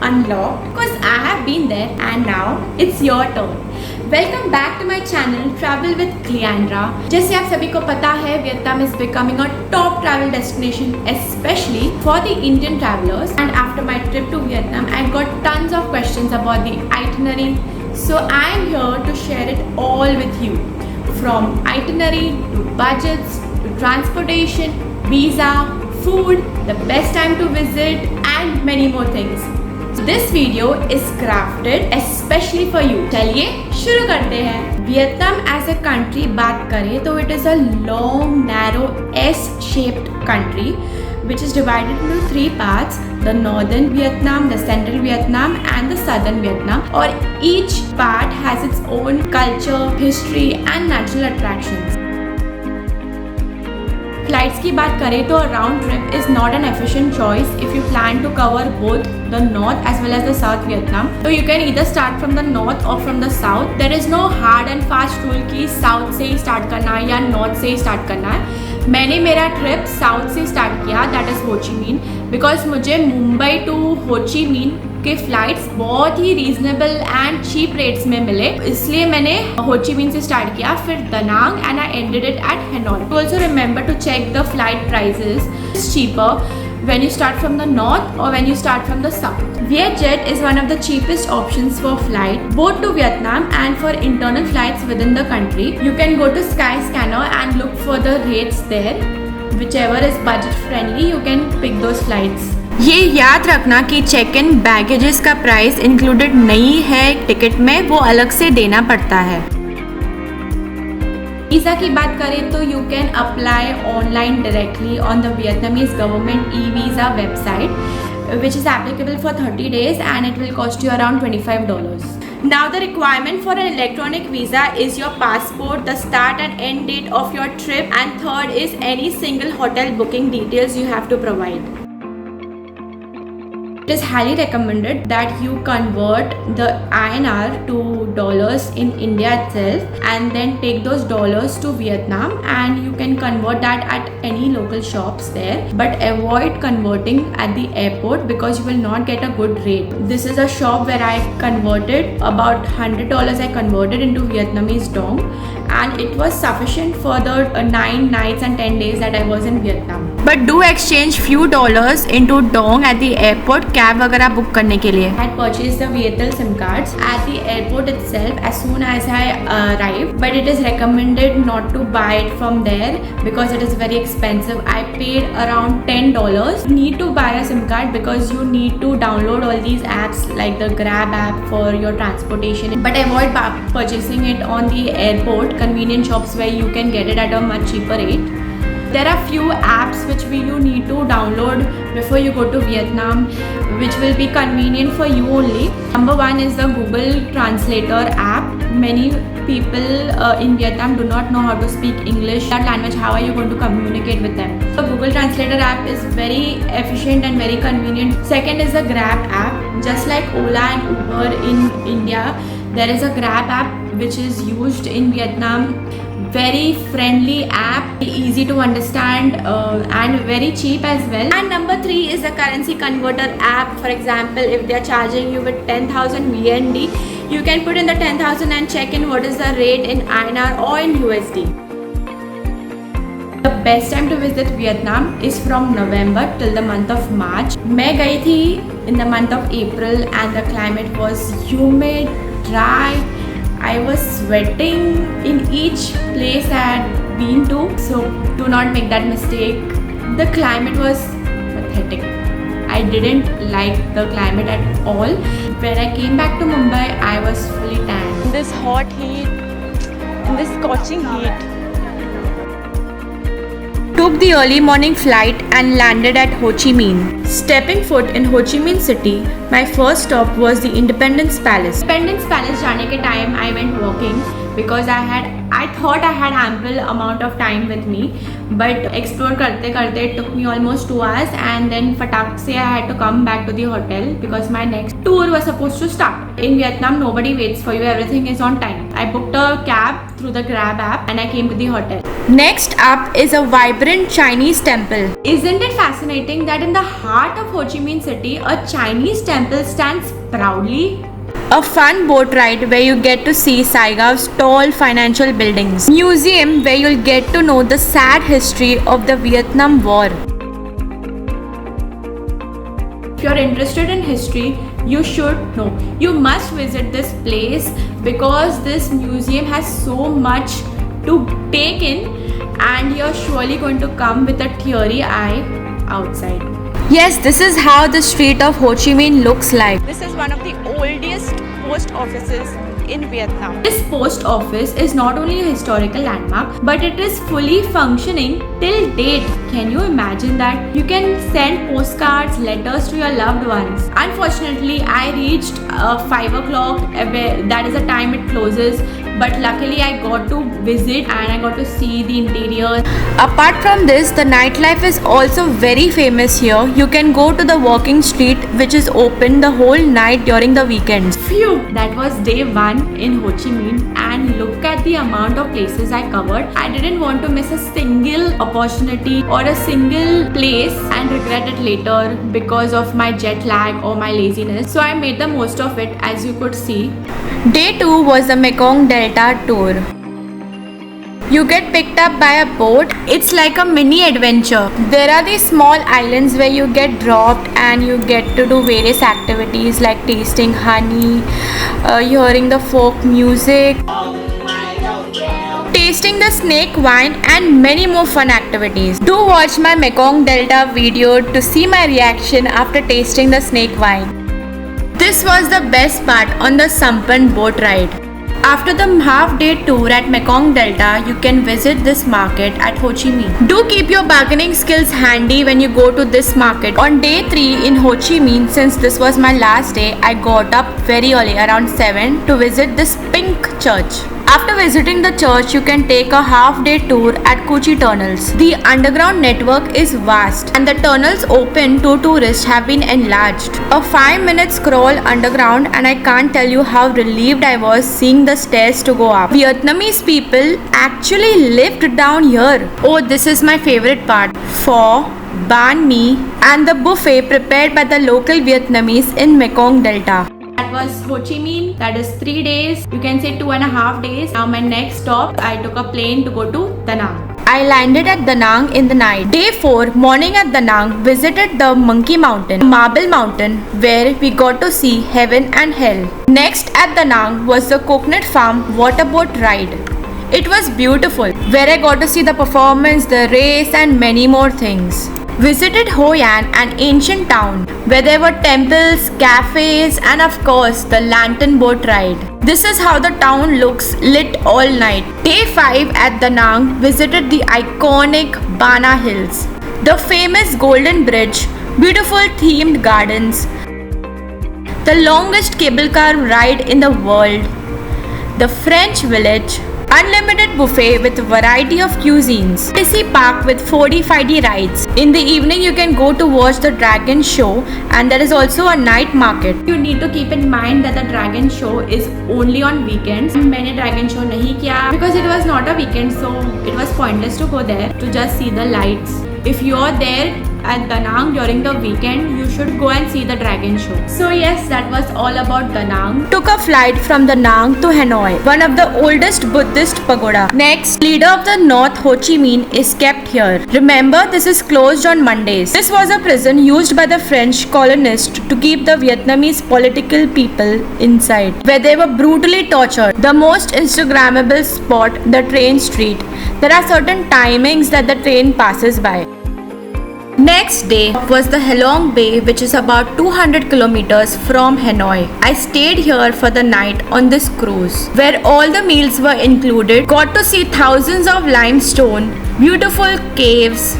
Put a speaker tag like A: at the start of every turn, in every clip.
A: unlocked because I have been there and now it's your turn. Welcome back to my channel Travel with Kleandra. जैसे आप सभी को पता है, Vietnam is becoming a top travel destination, especially for the Indian travelers. And after my trip to Vietnam, I got tons of questions about the itinerary. So I am here to share it all with you. From itinerary to budgets to transportation, visa, food, the best time to visit and many more things. So this video is crafted especially for you. चलिए शुरू करते हैं. Vietnam as a country बात करें तो it is a long, narrow S-shaped country which is divided into three parts: the northern Vietnam, the central Vietnam and the southern Vietnam. और each part has its own culture, history and natural attractions. Flights की बात करें तो a round trip is not an efficient choice if you plan to cover both the north as well as the south Vietnam. So you can either start from the north or from the south. There is no hard and fast rule कि south से ही start करना है या north से ही start करना है. मैंने मेरा ट्रिप साउथ से स्टार्ट किया, दैट इज़ हो ची मिन, बिकॉज मुझे मुंबई टू हो ची मिन के फ्लाइट्स बहुत ही रीजनेबल एंड चीप रेट्स में मिले, इसलिए मैंने हो ची मिन से स्टार्ट किया, फिर Danang and I ended it at Hanoi. Also remember to check the flight prices. It's cheaper when you start from the north or when you start from the south. Vietjet is one of the cheapest options for flight both to Vietnam and for internal flights within the country. You can go to Skyscanner and look for the rates there. Whichever is budget friendly, you can pick those flights. ये याद रखना कि check in baggages का price included नहीं है ticket में, वो अलग से देना पड़ता है. वीज़ा की बात करें तो you can apply online directly on the Vietnamese government e-visa website which is applicable for 30 days and it will cost you around $25. Now the requirement for an electronic visa is your passport, the start and end date of your trip, and third is any single hotel booking details you have to provide. It is highly recommended that you convert the INR to dollars in India itself and then take those dollars to Vietnam, and you can convert that at any local shops there, but avoid converting at the airport because you will not get a good rate. This is a shop where I converted about $100. I converted into Vietnamese dong and it was sufficient for the 9 nights and 10 days that I was in Vietnam. But do exchange few dollars into dong at the airport cab वगैरह book करने के लिए. I purchased the VTL SIM cards at the airport itself as soon as I arrived, but it is recommended not to buy it from there because it is very expensive. I paid around $10. You need to buy a SIM card because you need to download all these apps like the Grab app for your transportation, but avoid purchasing it on the airport convenient shops where you can get it at a much cheaper rate. There are few apps which you need to download before you go to Vietnam, which will be convenient for you only. Number one is the Google Translator app. Many people in Vietnam do not know how to speak English. That language, how are you going to communicate with them? The Google Translator app is very efficient and very convenient. Second is the Grab app. Just like Ola and Uber in India, there is a Grab app which is used in Vietnam. Very friendly app, easy to understand and very cheap as well. And number 3 is the currency converter app. For example, if they are charging you with 10,000 VND, you can put in the 10,000 and check in what is the rate in INR or in USD. The best time to visit Vietnam is from November till the month of March. मैं गई थी in the month of April and the climate was humid, dry. I was sweating in each place I had been to, so do not make that mistake. The climate was pathetic. I didn't like the climate at all. When I came back to Mumbai, I was fully tanned. In this hot heat, in this scorching heat. Took the early morning flight and landed at Ho Chi Minh. Stepping foot in Ho Chi Minh city, my first stop was the Independence Palace. Independence Palace जाने के time I went walking because I had I thought I had ample amount of time with me, but explore karte karte it took me almost 2 hours, and then fatak se I had to come back to the hotel because my next tour was supposed to start. In Vietnam, nobody waits for you, everything is on time. I booked a cab through the Grab app and I came to the hotel. Next up is a vibrant Chinese temple. Isn't it fascinating that in the heart of Ho Chi Minh City, a Chinese temple stands proudly? A fun boat ride where you get to see Saigon's tall financial buildings. Museum where you'll get to know the sad history of the Vietnam War. If you're interested in history, you should know. You must visit this place because this museum has so much to take in, and you're surely going to come with a teary eye outside. Yes, this is how the street of Ho Chi Minh looks like. This is one of the oldest post offices in Vietnam. This post office is not only a historical landmark, but it is fully functioning till date. Can you imagine that? You can send postcards, letters to your loved ones. Unfortunately, I reached 5 o'clock, that is the time it closes. But luckily I got to visit and I got to see the interior. Apart from this, the nightlife is also very famous here. You can go to the walking street which is open the whole night during the weekends. Phew! That was day 1 in Ho Chi Minh, and look at the amount of places I covered. I didn't want to miss a single opportunity or a single place and regret it later because of my jet lag or my laziness. So I made the most of it, as you could see. Day 2 was the Mekong Delta tour. You get picked up by a boat. It's like a mini adventure. There are these small islands where you get dropped and you get to do various activities like tasting honey, hearing the folk music, tasting the snake wine, and many more fun activities. Do watch my Mekong Delta video to see my reaction after tasting the snake wine. This was the best part on the Sampan boat ride. After the half-day tour at Mekong Delta, you can visit this market at Ho Chi Minh. Do keep your bargaining skills handy when you go to this market. On day 3 in Ho Chi Minh, since this was my last day, I got up very early, around 7, to visit this pink church. After visiting the church, you can take a half-day tour at Kochi tunnels. The underground network is vast and the tunnels open to tourists have been enlarged. A 5-minute scroll underground, and I can't tell you how relieved I was seeing the stairs to go up. Vietnamese people actually lived down here. Oh, this is my favorite part. Pho, banh mi, and the buffet prepared by the local Vietnamese in Mekong Delta. That was Ho Chi Minh. That is 3 days. You can say 2.5 days. Now my next stop, I took a plane to go to Da Nang. I landed at Da Nang in the night. Day 4, morning at Da Nang, visited the Monkey Mountain, Marble Mountain, where we got to see heaven and hell. Next at Da Nang was the Coconut Farm waterboat ride. It was beautiful, where I got to see the performance, the race, and many more things. Visited Hoi An, an ancient town where there were temples, cafes, and of course the lantern boat ride. This is how the town looks lit all night. Day 5 at Da Nang, visited the iconic Bana Hills, the famous Golden Bridge, beautiful themed gardens, the longest cable car ride in the world, the French village, unlimited buffet with variety of cuisines, Odyssey Park with 4D 5D rides. In the evening you can go to watch the dragon show, and there is also a night market. You need to keep in mind that the dragon show is only on weekends. मैंने dragon show नहीं किया because it was not a weekend, so it was pointless to go there to just see the lights. If you are there at Da Nang during the weekend, you should go and see the dragon show. So yes, that was all about Da Nang. Took a flight from Da Nang to Hanoi, one of the oldest Buddhist pagoda. Next, leader of the North Ho Chi Minh is kept here. Remember, this is closed on Mondays. This was a prison used by the French colonists to keep the Vietnamese political people inside, where they were brutally tortured. The most Instagrammable spot, the train street. There are certain timings that the train passes by. Next day was the Halong Bay, which is about 200 kilometers from Hanoi. I stayed here for the night on this cruise, where all the meals were included. Got to see thousands of limestone, beautiful caves,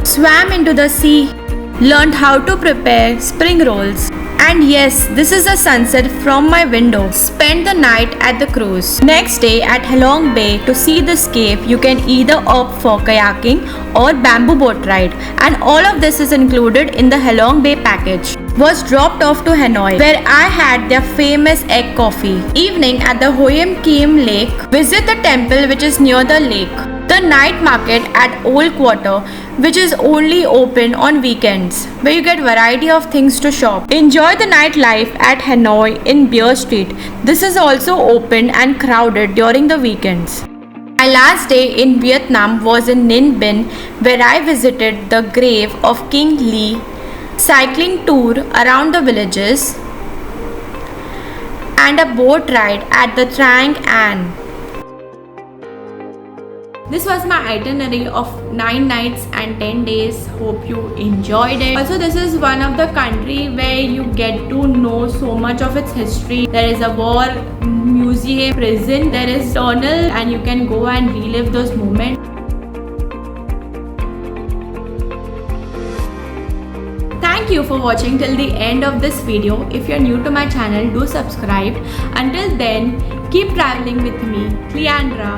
A: swam into the sea, learned how to prepare spring rolls, And yes, this is a sunset from my window. Spend the night at the cruise. Next day at Halong Bay, to see this cave, you can either opt for kayaking or bamboo boat ride, and all of this is included in the Halong Bay package. Was dropped off to Hanoi, where I had their famous egg coffee. Evening at the Ho Chi Minh Lake, visit the temple which is near the lake. The night market at Old Quarter, which is only open on weekends, where you get variety of things to shop. Enjoy the nightlife at Hanoi in Beer Street. This is also open and crowded during the weekends. My last day in Vietnam was in Ninh Binh, where I visited the grave of King Ly, cycling tour around the villages, and a boat ride at the Nang and. This was my itinerary of 9 nights and 10 days. Hope you enjoyed it. Also, this is one of the country where you get to know so much of its history. There is a war museum, prison, there is tunnel, and you can go and relive those moments. Thank you for watching till the end of this video. If you're new to my channel, do subscribe. Until then, keep traveling with me, Kleandra.